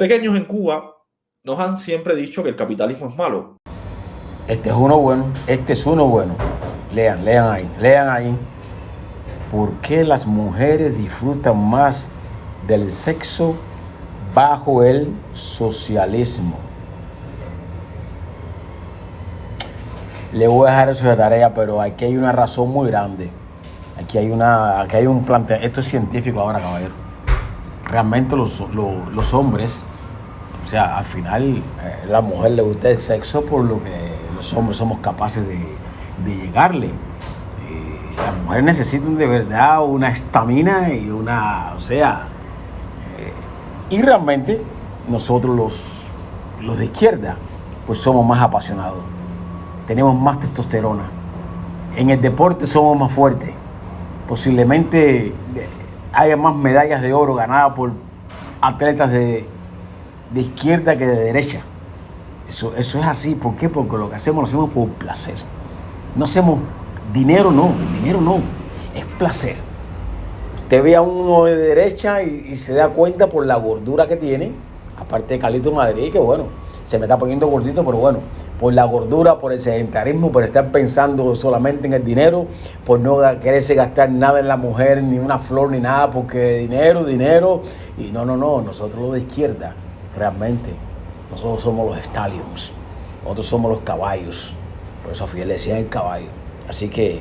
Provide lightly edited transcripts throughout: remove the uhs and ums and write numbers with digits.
Pequeños en Cuba nos han siempre dicho que el capitalismo es malo. Este es uno bueno, este es uno bueno. Lean ahí. ¿Por qué las mujeres disfrutan más del sexo bajo el socialismo? Le voy a dejar eso de tarea, pero aquí hay una razón muy grande. Aquí hay un planteamiento. Esto es científico ahora, caballero. Realmente los hombres, o sea, al final la mujer le gusta el sexo por lo que los hombres somos capaces de llegarle. Las mujeres necesitan de verdad una estamina y y realmente nosotros los de izquierda, pues somos más apasionados, tenemos más testosterona, en el deporte somos más fuertes, posiblemente haya más medallas de oro ganadas por atletas de izquierda que de derecha. Eso es así. ¿Por qué? Porque lo hacemos por placer. No hacemos dinero, no. El dinero no. Es placer. Usted ve a uno de derecha y se da cuenta por la gordura que tiene. Aparte de Carlito Madrid, que bueno, se me está poniendo gordito, pero bueno, por la gordura, por el sedentarismo, por estar pensando solamente en el dinero, por no quererse gastar nada en la mujer, ni una flor, ni nada, porque dinero. Y no. Nosotros los de izquierda, realmente, nosotros somos los stallions. Nosotros somos los caballos. Por eso a Fidel le decían el caballo. Así que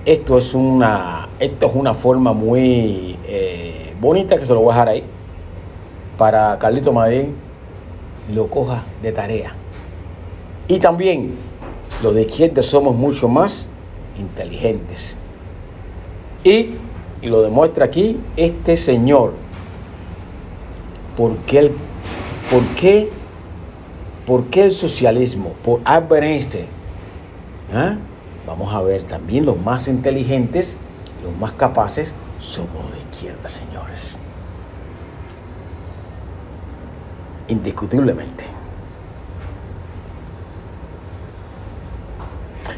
esto es una forma muy bonita, que se lo voy a dejar ahí para Carlito Madrid lo coja de tarea. Y también los de izquierda somos mucho más inteligentes. Y lo demuestra aquí este señor. ¿Por qué el socialismo? Por Albert Einstein. Vamos a ver, también los más inteligentes, los más capaces, somos de izquierda, señores. Indiscutiblemente.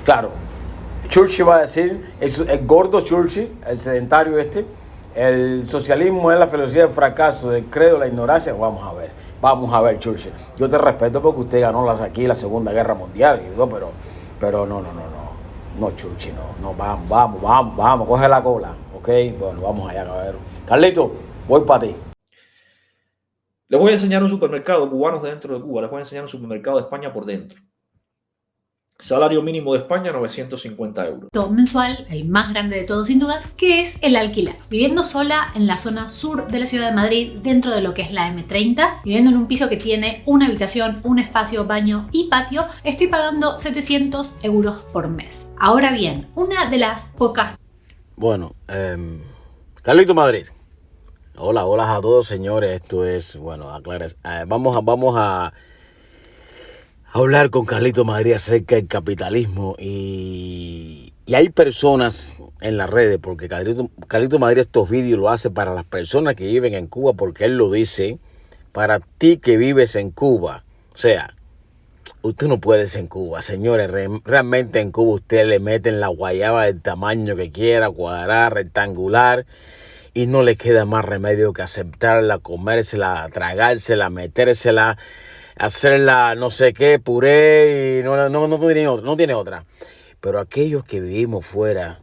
Claro, Churchill va a decir, el gordo Churchill, el sedentario el socialismo es la filosofía del fracaso, del credo, la ignorancia. Vamos a ver, Churchill. Yo te respeto porque usted ganó la Segunda Guerra Mundial, pero no, Churchill, no, vamos, coge la cola, ¿ok? Bueno, vamos allá, caballero. Carlito, voy para ti. Les voy a enseñar un supermercado cubano dentro de Cuba. Les voy a enseñar un supermercado de España por dentro. Salario mínimo de España, 950 euros. Mensual, el más grande de todos sin dudas, que es el alquiler. Viviendo sola en la zona sur de la ciudad de Madrid, dentro de lo que es la M30, viviendo en un piso que tiene una habitación, un espacio, baño y patio, estoy pagando 700 euros por mes. Ahora bien, una de las pocas... Bueno, Carlito Madrid. Hola a todos, señores. Esto es, bueno, aclares. Vamos a hablar con Carlito Madrid acerca del capitalismo y hay personas en las redes, porque Carlito Madrid estos vídeos lo hace para las personas que viven en Cuba, porque él lo dice, para ti que vives en Cuba. O sea, usted no puede ser en Cuba, señores. Realmente en Cuba usted le meten la guayaba del tamaño que quiera, cuadrada, rectangular, y no le queda más remedio que aceptarla, comérsela, tragársela, metérsela, hacerla no sé qué, puré, y no tiene otra. Pero aquellos que vivimos fuera,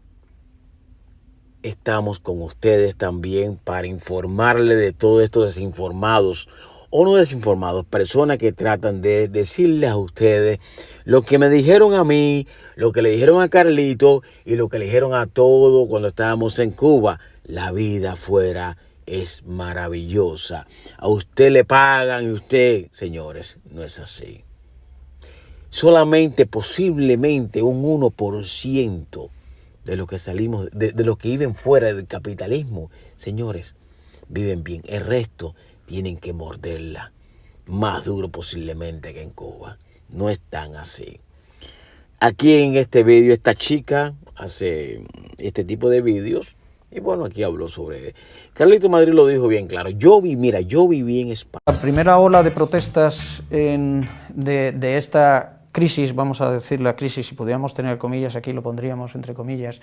estamos con ustedes también para informarle de todos estos desinformados, o no desinformados, personas que tratan de decirles a ustedes lo que me dijeron a mí, lo que le dijeron a Carlito y lo que le dijeron a todos cuando estábamos en Cuba. La vida afuera es maravillosa. A usted le pagan y usted, señores, no es así. Solamente posiblemente un 1% de los que salimos, de los que viven fuera del capitalismo, señores, viven bien. El resto tienen que morderla más duro posiblemente que en Cuba. No es tan así. Aquí en este vídeo esta chica hace este tipo de vídeos. Y bueno, aquí habló sobre... Carlito Madrid lo dijo bien claro. Yo viví en España. La primera ola de protestas de esta crisis, vamos a decir la crisis, si pudiéramos tener comillas, aquí lo pondríamos entre comillas,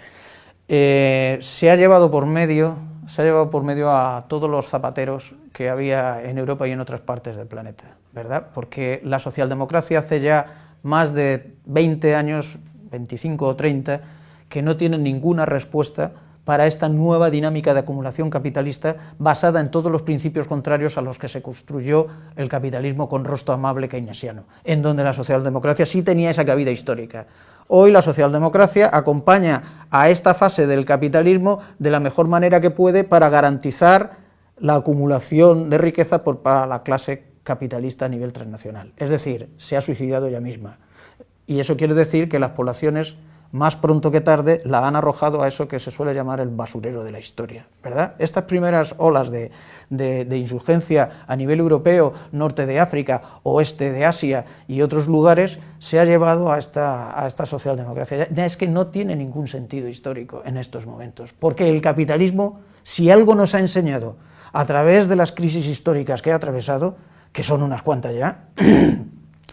se ha llevado por medio se ha llevado por medio a todos los zapateros que había en Europa y en otras partes del planeta, ¿verdad? Porque la socialdemocracia hace ya más de 20 años, 25 o 30, que no tiene ninguna respuesta para esta nueva dinámica de acumulación capitalista basada en todos los principios contrarios a los que se construyó el capitalismo con rostro amable keynesiano, en donde la socialdemocracia sí tenía esa cabida histórica. Hoy la socialdemocracia acompaña a esta fase del capitalismo de la mejor manera que puede para garantizar la acumulación de riqueza para la clase capitalista a nivel transnacional. Es decir, se ha suicidado ella misma. Y eso quiere decir que las poblaciones, más pronto que tarde, la han arrojado a eso que se suele llamar el basurero de la historia, ¿verdad? Estas primeras olas de insurgencia a nivel europeo, norte de África, oeste de Asia y otros lugares, se ha llevado a esta socialdemocracia. Ya es que no tiene ningún sentido histórico en estos momentos, porque el capitalismo, si algo nos ha enseñado a través de las crisis históricas que ha atravesado, que son unas cuantas ya,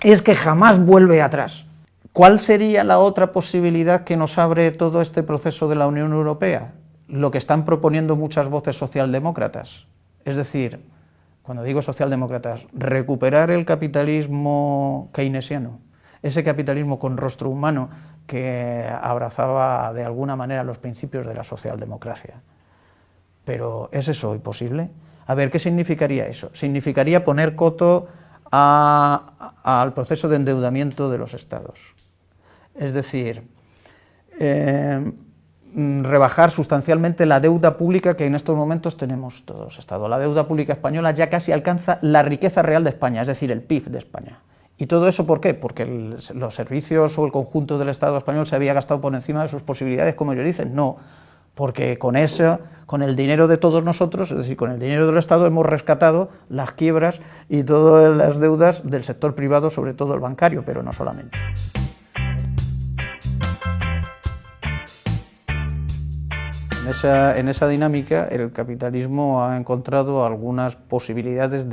es que jamás vuelve atrás. ¿Cuál sería la otra posibilidad que nos abre todo este proceso de la Unión Europea? Lo que están proponiendo muchas voces socialdemócratas. Es decir, cuando digo socialdemócratas, recuperar el capitalismo keynesiano, ese capitalismo con rostro humano que abrazaba de alguna manera los principios de la socialdemocracia. Pero ¿es eso hoy posible? A ver, ¿qué significaría eso? Significaría poner coto al proceso de endeudamiento de los estados. Es decir, rebajar sustancialmente la deuda pública que en estos momentos tenemos todos los estados. La deuda pública española ya casi alcanza la riqueza real de España, es decir, el PIB de España. ¿Y todo eso por qué? Porque los servicios o el conjunto del Estado español se había gastado por encima de sus posibilidades, como ellos dicen. No, porque con el dinero de todos nosotros, es decir, con el dinero del Estado, hemos rescatado las quiebras y todas las deudas del sector privado, sobre todo el bancario, pero no solamente. En esa dinámica, el capitalismo ha encontrado algunas posibilidades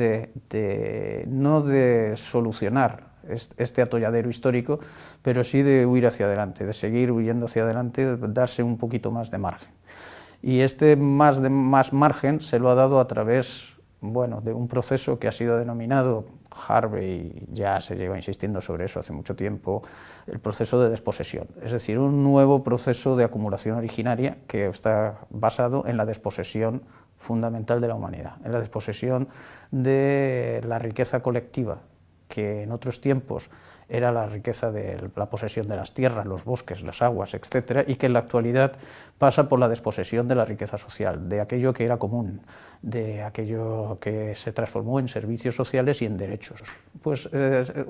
no de solucionar este atolladero histórico, pero sí de huir hacia adelante, de seguir huyendo hacia adelante, de darse un poquito más de margen. Y este más margen se lo ha dado a través, bueno, de un proceso que ha sido denominado, Harvey ya se lleva insistiendo sobre eso hace mucho tiempo, el proceso de desposesión, es decir, un nuevo proceso de acumulación originaria que está basado en la desposesión fundamental de la humanidad, en la desposesión de la riqueza colectiva, que en otros tiempos era la riqueza de la posesión de las tierras, los bosques, las aguas, etcétera, y que en la actualidad pasa por la desposesión de la riqueza social, de aquello que era común, de aquello que se transformó en servicios sociales y en derechos. Pues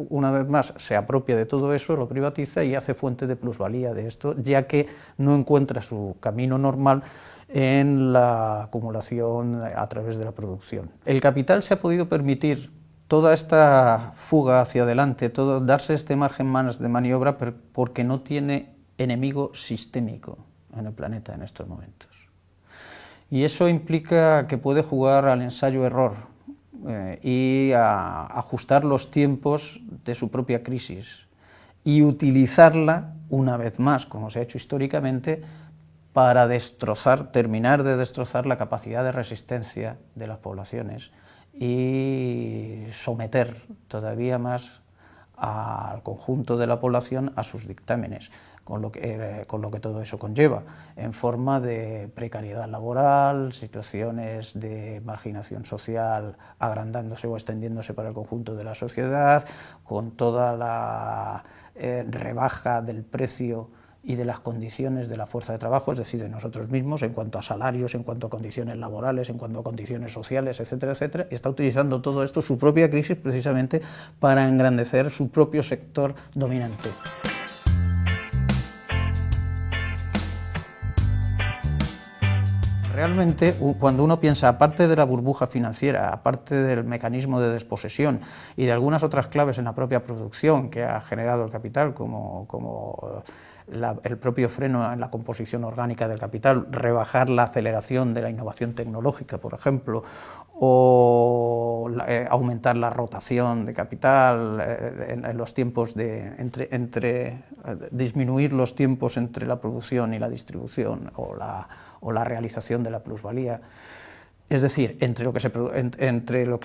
una vez más se apropia de todo eso, lo privatiza y hace fuente de plusvalía de esto, ya que no encuentra su camino normal en la acumulación a través de la producción. El capital se ha podido permitir toda esta fuga hacia adelante, darse este margen más de maniobra porque no tiene enemigo sistémico en el planeta en estos momentos. Y eso implica que puede jugar al ensayo-error y a ajustar los tiempos de su propia crisis y utilizarla, una vez más, como se ha hecho históricamente, para terminar de destrozar la capacidad de resistencia de las poblaciones y someter todavía más al conjunto de la población a sus dictámenes, con lo que todo eso conlleva, en forma de precariedad laboral, situaciones de marginación social agrandándose o extendiéndose para el conjunto de la sociedad, con toda la rebaja del precio y de las condiciones de la fuerza de trabajo, es decir, de nosotros mismos, en cuanto a salarios, en cuanto a condiciones laborales, en cuanto a condiciones sociales, etcétera, etcétera, y está utilizando todo esto, su propia crisis, precisamente para engrandecer su propio sector dominante. Realmente, cuando uno piensa, aparte de la burbuja financiera, aparte del mecanismo de desposesión y de algunas otras claves en la propia producción que ha generado el capital, como el propio freno en la composición orgánica del capital, rebajar la aceleración de la innovación tecnológica, por ejemplo, o aumentar la rotación de capital en los tiempos disminuir los tiempos entre la producción y la distribución, o o la realización de la plusvalía. Es decir, entre lo que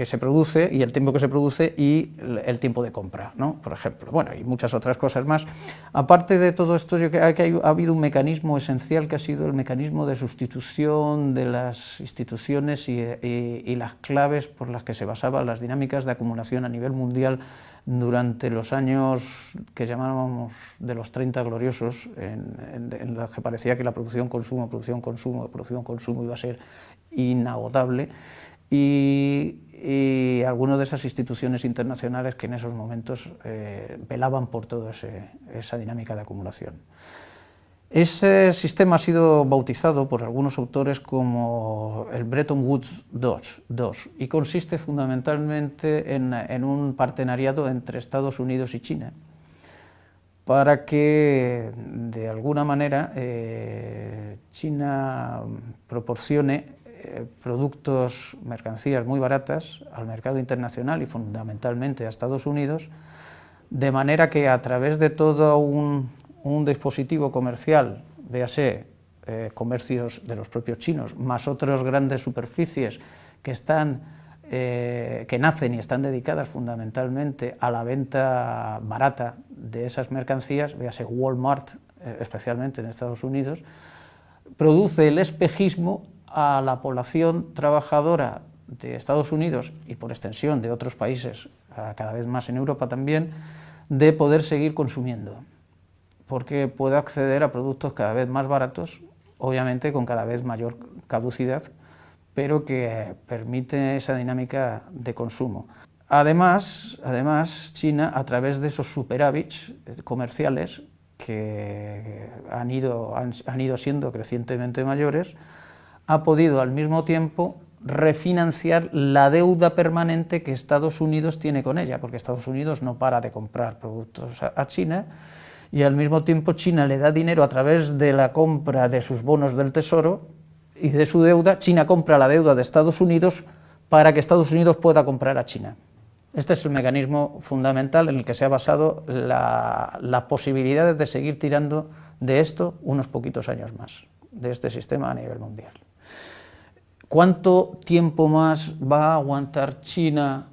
se produce y el tiempo que se produce y el tiempo de compra, ¿no? Por ejemplo. Bueno, y muchas otras cosas más. Aparte de todo esto, yo creo que ha habido un mecanismo esencial que ha sido el mecanismo de sustitución de las instituciones y las claves por las que se basaban las dinámicas de acumulación a nivel mundial durante los años que llamábamos de los 30 gloriosos, en los que parecía que la producción-consumo iba a ser inagotable, y algunas de esas instituciones internacionales que en esos momentos velaban por toda esa dinámica de acumulación. Ese sistema ha sido bautizado por algunos autores como el Bretton Woods II y consiste fundamentalmente en un partenariado entre Estados Unidos y China para que, de alguna manera, China proporcione productos, mercancías muy baratas al mercado internacional y fundamentalmente a Estados Unidos, de manera que a través de todo un dispositivo comercial, véase comercios de los propios chinos, más otras grandes superficies que nacen y están dedicadas fundamentalmente a la venta barata de esas mercancías, véase Walmart, especialmente en Estados Unidos, produce el espejismo a la población trabajadora de Estados Unidos y por extensión de otros países, cada vez más en Europa también, de poder seguir consumiendo, porque puede acceder a productos cada vez más baratos, obviamente con cada vez mayor caducidad, pero que permite esa dinámica de consumo. Además, China, a través de esos superávits comerciales que han ido siendo crecientemente mayores, ha podido al mismo tiempo refinanciar la deuda permanente que Estados Unidos tiene con ella, porque Estados Unidos no para de comprar productos a China, y al mismo tiempo China le da dinero a través de la compra de sus bonos del Tesoro y de su deuda. China compra la deuda de Estados Unidos para que Estados Unidos pueda comprar a China. Este es el mecanismo fundamental en el que se ha basado la posibilidad de seguir tirando de esto unos poquitos años más, de este sistema a nivel mundial. ¿Cuánto tiempo más va a aguantar China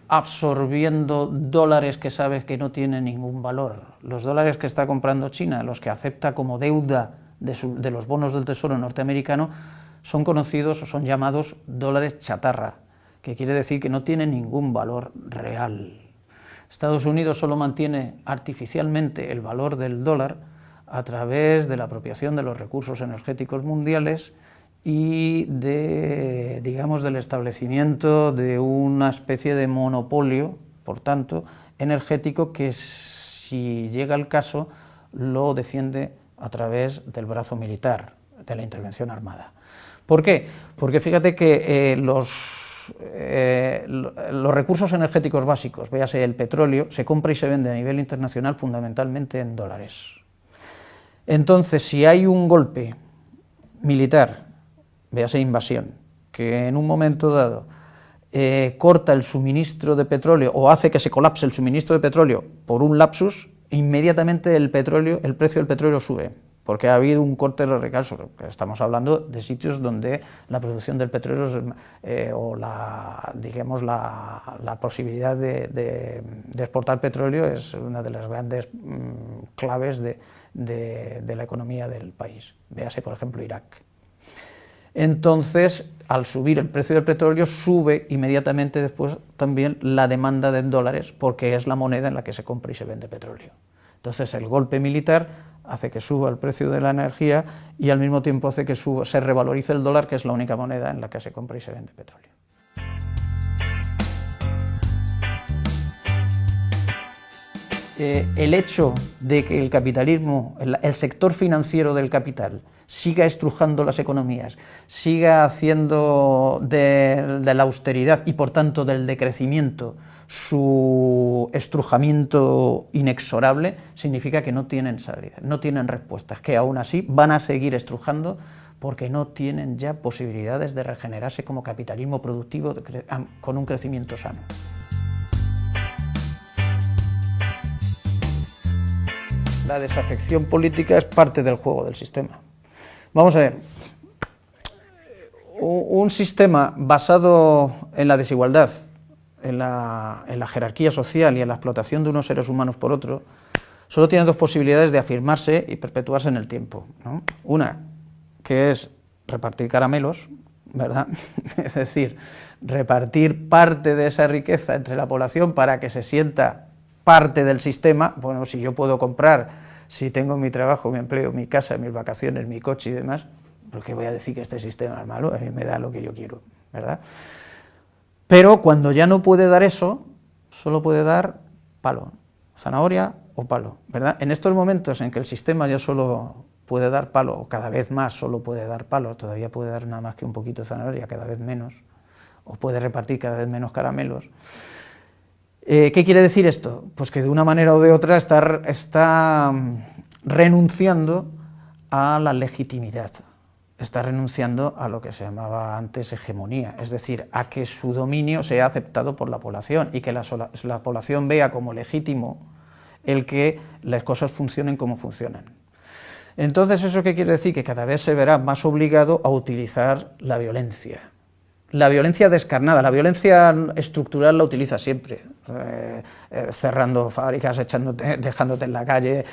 absorbiendo dólares que sabe que no tienen ningún valor? Los dólares que está comprando China, los que acepta como deuda de los bonos del Tesoro norteamericano, son conocidos o son llamados dólares chatarra, que quiere decir que no tienen ningún valor real. Estados Unidos solo mantiene artificialmente el valor del dólar a través de la apropiación de los recursos energéticos mundiales y del establecimiento de una especie de monopolio, por tanto, energético, que si llega el caso lo defiende a través del brazo militar, de la intervención armada. ¿Por qué? Porque fíjate que los recursos energéticos básicos, véase el petróleo, se compra y se vende a nivel internacional fundamentalmente en dólares. Entonces, si hay un golpe militar, véase invasión, que en un momento dado corta el suministro de petróleo o hace que se colapse el suministro de petróleo por un lapsus, inmediatamente el precio del petróleo sube, porque ha habido un corte de recargo. Estamos hablando de sitios donde la producción del petróleo o la posibilidad de exportar petróleo es una de las grandes claves de la economía del país. Véase, por ejemplo, Irak. Entonces, al subir el precio del petróleo, sube inmediatamente después también la demanda de dólares, porque es la moneda en la que se compra y se vende petróleo. Entonces, el golpe militar hace que suba el precio de la energía y al mismo tiempo hace que se revalorice el dólar, que es la única moneda en la que se compra y se vende petróleo. El hecho de que el capitalismo, el sector financiero del capital, siga estrujando las economías, siga haciendo de la austeridad y por tanto del decrecimiento su estrujamiento inexorable, significa que no tienen salida, no tienen respuestas, que aún así van a seguir estrujando porque no tienen ya posibilidades de regenerarse como capitalismo productivo con un crecimiento sano. La desafección política es parte del juego del sistema. Vamos a ver, un sistema basado en la desigualdad, en la jerarquía social y en la explotación de unos seres humanos por otros, solo tiene dos posibilidades de afirmarse y perpetuarse en el tiempo, ¿no? Una, que es repartir caramelos, ¿verdad? Es decir, repartir parte de esa riqueza entre la población para que se sienta parte del sistema. Bueno, si yo puedo comprar, si tengo mi trabajo, mi empleo, mi casa, mis vacaciones, mi coche y demás, ¿por qué voy a decir que este sistema es malo? A mí me da lo que yo quiero, ¿verdad? Pero cuando ya no puede dar eso, solo puede dar palo, zanahoria o palo, ¿verdad? En estos momentos en que el sistema ya solo puede dar palo, o cada vez más solo puede dar palo, todavía puede dar nada más que un poquito de zanahoria, cada vez menos, o puede repartir cada vez menos caramelos. ¿Qué quiere decir esto? Pues que de una manera o de otra está renunciando a la legitimidad, está renunciando a lo que se llamaba antes hegemonía, es decir, a que su dominio sea aceptado por la población y que la población vea como legítimo el que las cosas funcionen como funcionan. Entonces, ¿eso qué quiere decir? Que cada vez se verá más obligado a utilizar la violencia descarnada. La violencia estructural la utiliza siempre, cerrando fábricas, dejándote en la calle,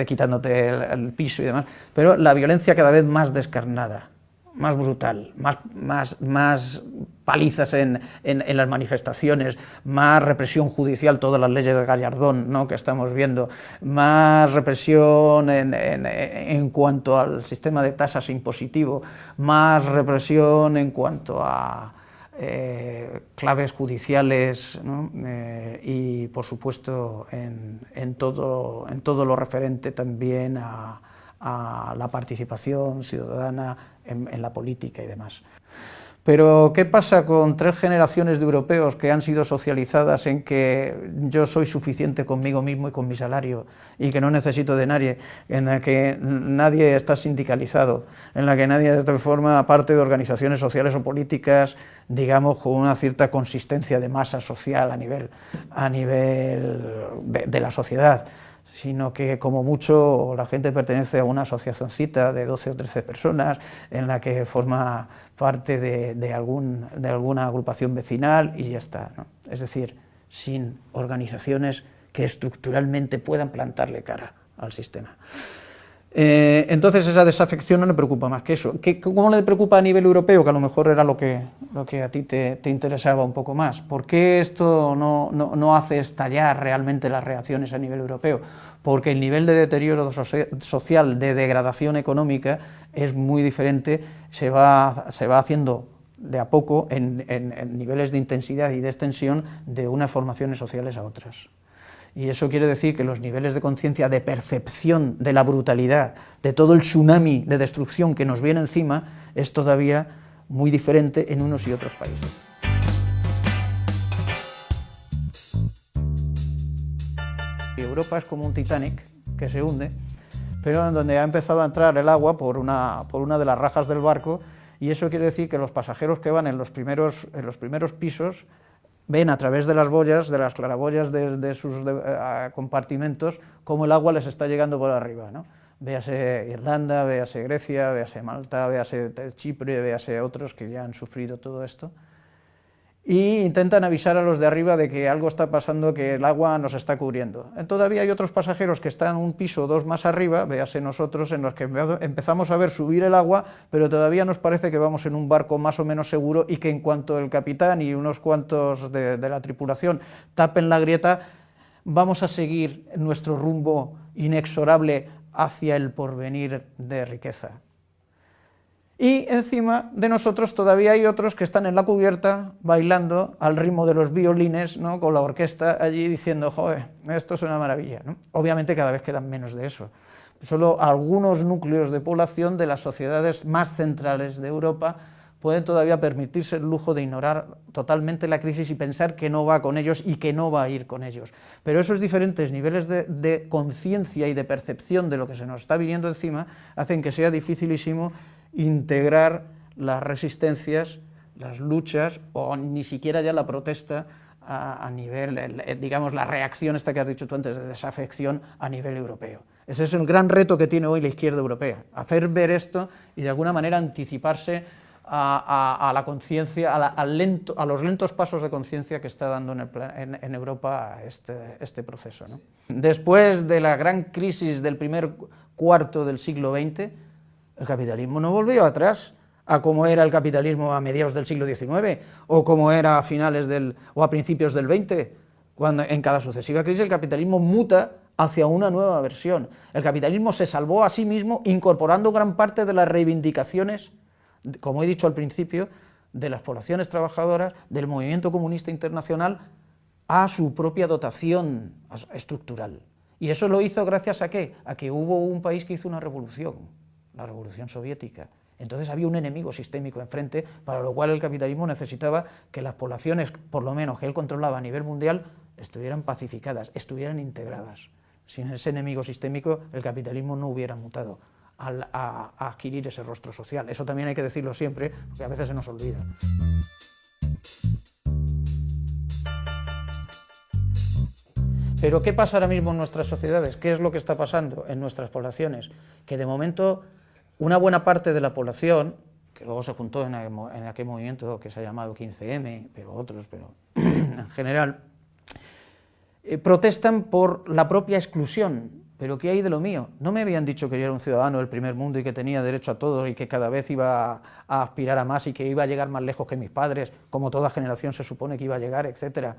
quitándote el piso y demás, pero la violencia cada vez más descarnada, más brutal, más palizas en las manifestaciones, más represión judicial, todas las leyes de Gallardón, ¿no?, que estamos viendo, más represión en cuanto al sistema de tasas impositivo, más represión en cuanto a claves judiciales, ¿no? Y por supuesto en todo lo referente también a la participación ciudadana en la política y demás. Pero, ¿qué pasa con 3 generaciones de europeos que han sido socializadas en que yo soy suficiente conmigo mismo y con mi salario y que no necesito de nadie, en la que nadie está sindicalizado, en la que nadie forma parte de organizaciones sociales o políticas, digamos, con una cierta consistencia de masa social a nivel de la sociedad, sino que como mucho la gente pertenece a una asociacioncita de 12 o 13 personas en la que forma parte de alguna agrupación vecinal y ya está, ¿no? Es decir, sin organizaciones que estructuralmente puedan plantarle cara al sistema. Entonces esa desafección no le preocupa más que eso. ¿Cómo le preocupa a nivel europeo? Que a lo mejor era lo que a ti te interesaba un poco más. ¿Por qué esto no hace estallar realmente las reacciones a nivel europeo? Porque el nivel de deterioro social, de degradación económica, es muy diferente, se va haciendo de a poco en niveles de intensidad y de extensión de unas formaciones sociales a otras. Y eso quiere decir que los niveles de conciencia, de percepción de la brutalidad, de todo el tsunami de destrucción que nos viene encima, es todavía muy diferente en unos y otros países. Europa es como un Titanic que se hunde, pero en donde ha empezado a entrar el agua por una de las rajas del barco, y eso quiere decir que los pasajeros que van en los primeros pisos ven a través de las boyas, de las claraboyas de sus compartimentos, cómo el agua les está llegando por arriba, ¿no? Véase Irlanda, véase Grecia, véase Malta, véase Chipre, véase otros que ya han sufrido todo esto, y intentan avisar a los de arriba de que algo está pasando, que el agua nos está cubriendo. Todavía hay otros pasajeros que están un piso o 2 más arriba, véase nosotros, en los que empezamos a ver subir el agua, pero todavía nos parece que vamos en un barco más o menos seguro y que en cuanto el capitán y unos cuantos de la tripulación tapen la grieta, vamos a seguir nuestro rumbo inexorable hacia el porvenir de riqueza. Y encima de nosotros todavía hay otros que están en la cubierta bailando al ritmo de los violines, ¿no?, con la orquesta allí diciendo, joder, esto es una maravilla, ¿no? Obviamente cada vez quedan menos de eso. Solo algunos núcleos de población de las sociedades más centrales de Europa pueden todavía permitirse el lujo de ignorar totalmente la crisis y pensar que no va con ellos y que no va a ir con ellos. Pero esos diferentes niveles de conciencia y de percepción de lo que se nos está viniendo encima hacen que sea dificilísimo integrar las resistencias, las luchas o ni siquiera ya la protesta a nivel, digamos, la reacción esta que has dicho tú antes de desafección a nivel europeo. Ese es el gran reto que tiene hoy la izquierda europea, hacer ver esto y de alguna manera anticiparse a la conciencia, a los lentos pasos de conciencia que está dando en Europa este proceso, ¿no? Después de la gran crisis del primer cuarto del siglo XX, el capitalismo no volvió atrás a cómo era el capitalismo a mediados del siglo XIX o cómo era a finales o a principios del XX. Cuando en cada sucesiva crisis el capitalismo muta hacia una nueva versión. El capitalismo se salvó a sí mismo incorporando gran parte de las reivindicaciones, como he dicho al principio, de las poblaciones trabajadoras, del movimiento comunista internacional, a su propia dotación estructural. ¿Y eso lo hizo gracias a qué? A que hubo un país que hizo una revolución, la Revolución Soviética. Entonces había un enemigo sistémico enfrente, para lo cual el capitalismo necesitaba que las poblaciones, por lo menos que él controlaba a nivel mundial, estuvieran pacificadas, estuvieran integradas. Sin ese enemigo sistémico, el capitalismo no hubiera mutado a adquirir ese rostro social. Eso también hay que decirlo siempre, porque a veces se nos olvida. Pero ¿qué pasa ahora mismo en nuestras sociedades? ¿Qué es lo que está pasando en nuestras poblaciones? Que de momento una buena parte de la población, que luego se juntó en aquel movimiento que se ha llamado 15M, pero otros, pero en general, protestan por la propia exclusión. ¿Pero qué hay de lo mío? ¿No me habían dicho que yo era un ciudadano del primer mundo y que tenía derecho a todo y que cada vez iba a aspirar a más y que iba a llegar más lejos que mis padres, como toda generación se supone que iba a llegar, etcétera?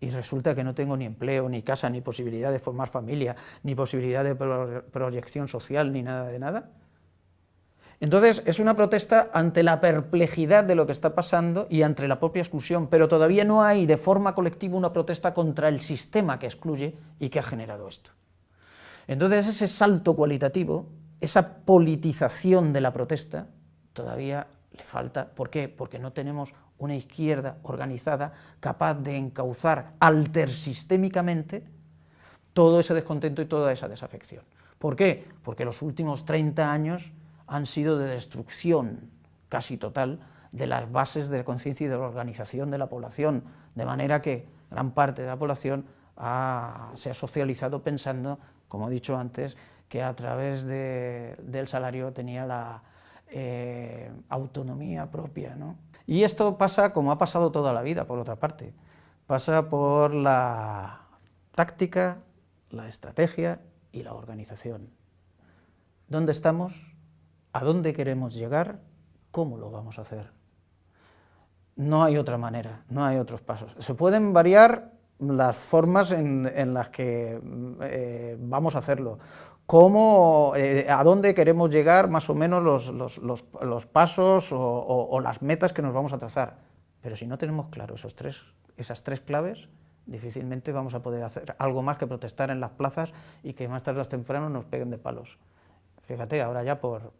Y resulta que no tengo ni empleo, ni casa, ni posibilidad de formar familia, ni posibilidad de proyección social, ni nada de nada. Entonces es una protesta ante la perplejidad de lo que está pasando y ante la propia exclusión, pero todavía no hay de forma colectiva una protesta contra el sistema que excluye y que ha generado esto. Entonces ese salto cualitativo, esa politización de la protesta, todavía le falta. ¿Por qué? Porque no tenemos una izquierda organizada capaz de encauzar altersistémicamente todo ese descontento y toda esa desafección. ¿Por qué? Porque los últimos 30 años han sido de destrucción casi total de las bases de la conciencia y de la organización de la población, de manera que gran parte de la población se ha socializado pensando, como he dicho antes, que a través del salario tenía la autonomía propia, ¿no? Y esto pasa como ha pasado toda la vida, por otra parte. Pasa por la táctica, la estrategia y la organización. ¿Dónde estamos? ¿A dónde queremos llegar? ¿Cómo lo vamos a hacer? No hay otra manera, no hay otros pasos. Se pueden variar las formas en las que vamos a hacerlo, cómo, a dónde queremos llegar, más o menos los pasos o las metas que nos vamos a trazar. Pero si no tenemos claro esas tres claves, difícilmente vamos a poder hacer algo más que protestar en las plazas y que más tarde o temprano nos peguen de palos. Fíjate, ahora ya por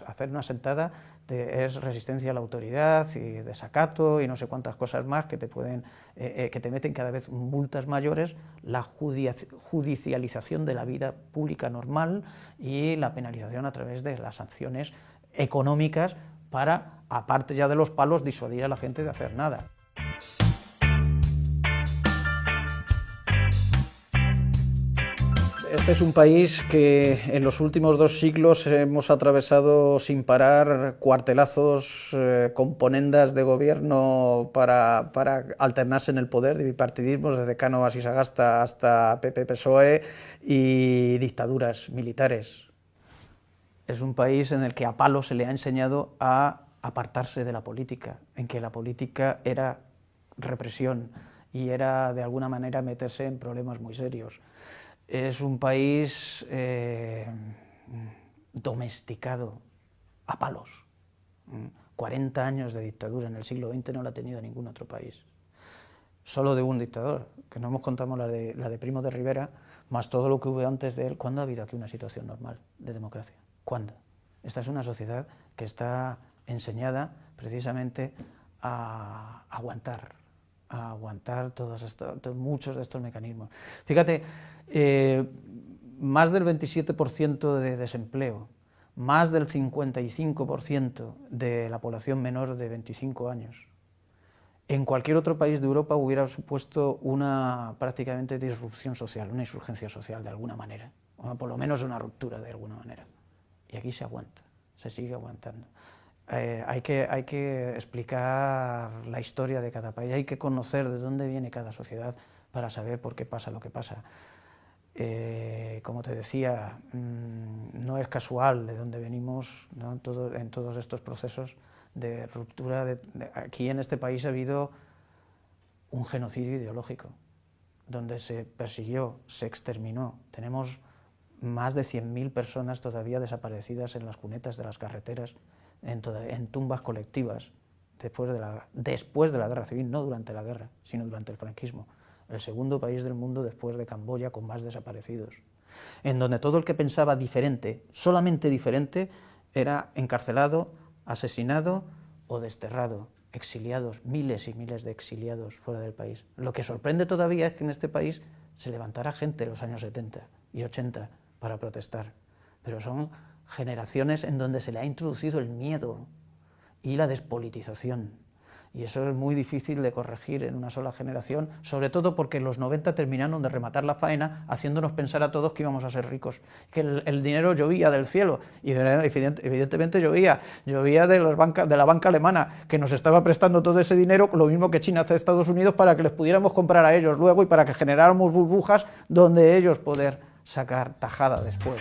hacer una sentada es resistencia a la autoridad y desacato y no sé cuántas cosas más que te meten cada vez multas mayores, la judicialización de la vida pública normal y la penalización a través de las sanciones económicas para, aparte ya de los palos, disuadir a la gente de hacer nada. Este es un país que en los últimos 2 siglos hemos atravesado sin parar cuartelazos, componendas de gobierno para alternarse en el poder, de bipartidismos, desde Cánovas y Sagasta hasta PP-PSOE, y dictaduras militares. Es un país en el que a palo se le ha enseñado a apartarse de la política, en que la política era represión y era de alguna manera meterse en problemas muy serios. Es un país domesticado a palos. 40 años de dictadura en el siglo XX no la ha tenido ningún otro país. Solo de un dictador, que no hemos contado la de Primo de Rivera, más todo lo que hubo antes de él. ¿Cuándo ha habido aquí una situación normal de democracia? ¿Cuándo? Esta es una sociedad que está enseñada precisamente a aguantar muchos de estos mecanismos. Fíjate, más del 27% de desempleo, más del 55% de la población menor de 25 años. En cualquier otro país de Europa hubiera supuesto una prácticamente disrupción social, una insurgencia social de alguna manera, o por lo menos una ruptura de alguna manera. Y aquí se aguanta, se sigue aguantando. Hay que explicar la historia de cada país, hay que conocer de dónde viene cada sociedad para saber por qué pasa lo que pasa. Como te decía, no es casual de dónde venimos, ¿no? En todos estos procesos de ruptura. Aquí en este país ha habido un genocidio ideológico, donde se persiguió, se exterminó. Tenemos más de 100.000 personas todavía desaparecidas en las cunetas de las carreteras, en tumbas colectivas, después de la guerra civil, no durante la guerra, sino durante el franquismo. El segundo país del mundo después de Camboya con más desaparecidos, en donde todo el que pensaba diferente, solamente diferente, era encarcelado, asesinado o desterrado, exiliados, miles y miles de exiliados fuera del país. Lo que sorprende todavía es que en este país se levantara gente en los años 70 y 80 para protestar, pero son generaciones en donde se le ha introducido el miedo y la despolitización. Y eso es muy difícil de corregir en una sola generación, sobre todo porque los 90 terminaron de rematar la faena haciéndonos pensar a todos que íbamos a ser ricos, que el dinero llovía del cielo, y evidentemente llovía de la banca alemana, que nos estaba prestando todo ese dinero, lo mismo que China hace Estados Unidos, para que les pudiéramos comprar a ellos luego y para que generáramos burbujas donde ellos poder sacar tajada después.